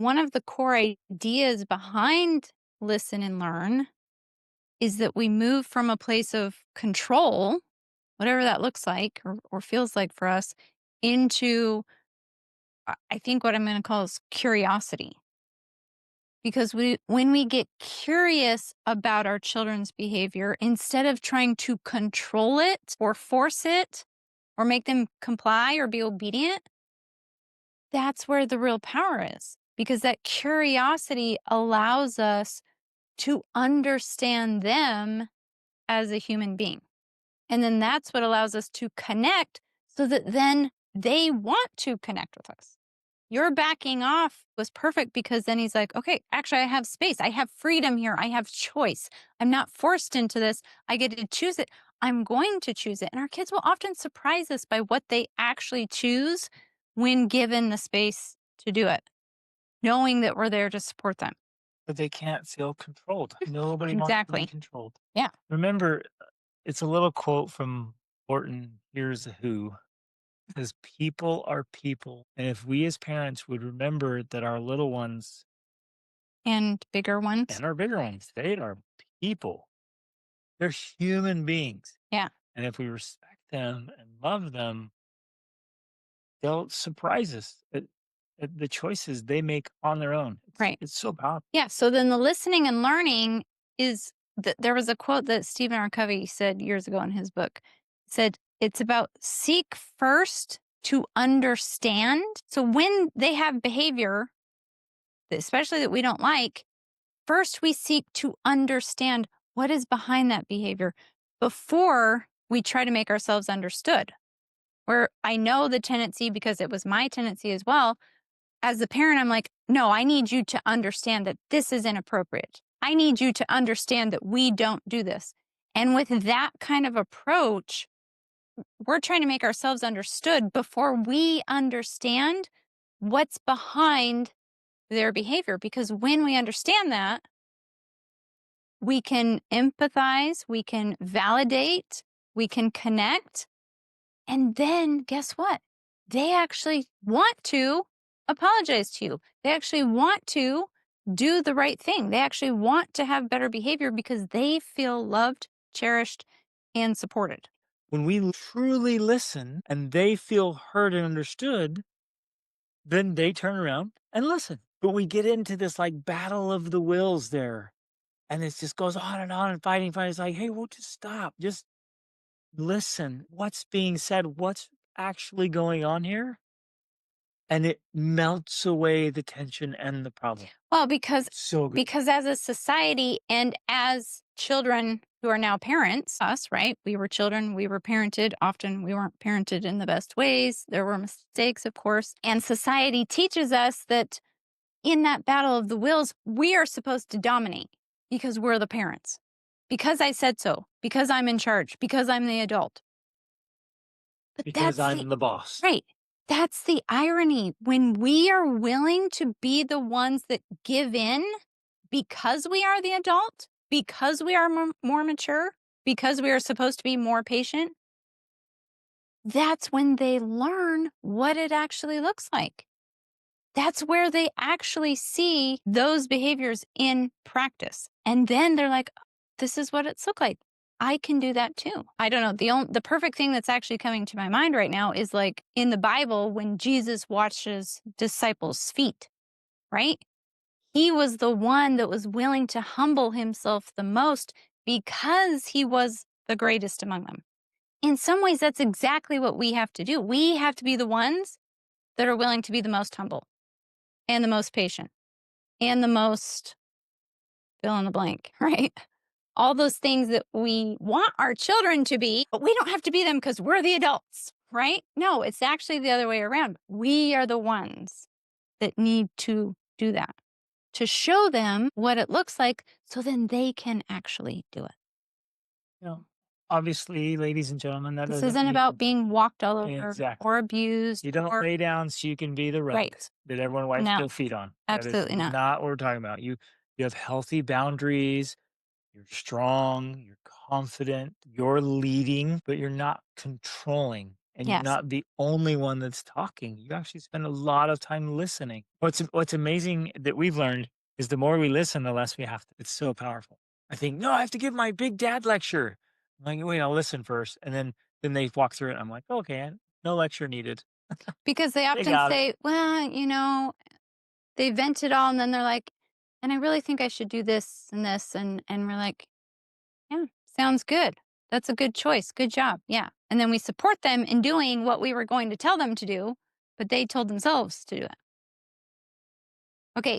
one of the core ideas behind listen and learn is that we move from a place of control, whatever that looks like or feels like for us, into I think what I'm going to call is curiosity. Because when we get curious about our children's behavior, instead of trying to control it or force it or make them comply or be obedient, that's where the real power is. Because that curiosity allows us to understand them as a human being. And then that's what allows us to connect so that then they want to connect with us. Your backing off was perfect because then he's like, okay, actually, I have space. I have freedom here. I have choice. I'm not forced into this. I get to choose it. I'm going to choose it. And our kids will often surprise us by what they actually choose when given the space to do it, knowing that we're there to support them. But they can't feel controlled. Nobody wants to be Exactly. controlled. Yeah. Remember, it's a little quote from Horton Hears a Who. It says, "People are people." And if we as parents would remember that our little ones And bigger ones. and our bigger ones, they are people. They're human beings. Yeah. And if we respect them and love them, they'll surprise us at the choices they make on their own. It's Right. it's so powerful. Yeah. So then the listening and learning is there was a quote that Stephen R. Covey said years ago in his book. It said, it's about seek first to understand. So when they have behavior, especially that we don't like, first we seek to understand what is behind that behavior before we try to make ourselves understood. Where I know the tendency because it was my tendency as well. As a parent, I'm like, no, I need you to understand that this is inappropriate. I need you to understand that we don't do this. And with that kind of approach, we're trying to make ourselves understood before we understand what's behind their behavior. Because when we understand that, we can empathize, we can validate, we can connect. And then guess what? They actually want to apologize to you. They actually want to do the right thing. They actually want to have better behavior because they feel loved, cherished, and supported. When we truly listen and they feel heard and understood, then they turn around and listen. But we get into this like battle of the wills there. And it just goes on and fighting, fighting. It's like, hey, we'll just stop. Just listen. What's being said? What's actually going on here? And it melts away the tension and the problem. Well, because So good. because as a society and as children who are now parents, us, right? We were children, we were parented. Often we weren't parented in the best ways. There were mistakes, of course. And society teaches us that in that battle of the wills, we are supposed to dominate because we're the parents. Because I said so, because I'm in charge, because I'm the adult. But Because that's the I'm the boss. right. That's the irony. When we are willing to be the ones that give in because we are the adult, because we are more mature, because we are supposed to be more patient, that's when they learn what it actually looks like. That's where they actually see those behaviors in practice. And then they're like, this is what it's look like. I can do that too. I don't know. The perfect thing that's actually coming to my mind right now is like in the Bible when Jesus washes disciples' feet, right? He was the one that was willing to humble himself the most because he was the greatest among them. In some ways, that's exactly what we have to do. We have to be the ones that are willing to be the most humble and the most patient and the most fill in the blank, right? All those things that we want our children to be, but we don't have to be them because we're the adults, right? No, it's actually the other way around. We are the ones that need to do that to show them what it looks like so then they can actually do it. You know, obviously, ladies and gentlemen, that This doesn't isn't mean about being walked all over exactly. or abused You don't or lay down so you can be the rug right. that everyone wipes No, their feet on. That is absolutely not. not what we're talking about. You have healthy boundaries. You're strong. You're confident. You're leading, but you're not controlling. and you're Yes. not the only one that's talking. You actually spend a lot of time listening. What's amazing that we've learned is the more we listen, the less we have to. It's so powerful. I think, no, I have to give my big dad lecture. I'm like, wait, I'll listen first. And then they walk through it. I'm like, okay, no lecture needed. Because they They often got it. say, well, they vent it all and then they're like, and I really think I should do this and this. And we're like, yeah, sounds good. That's a good choice. Good job. Yeah. And then we support them in doing what we were going to tell them to do, but they told themselves to do it. Okay.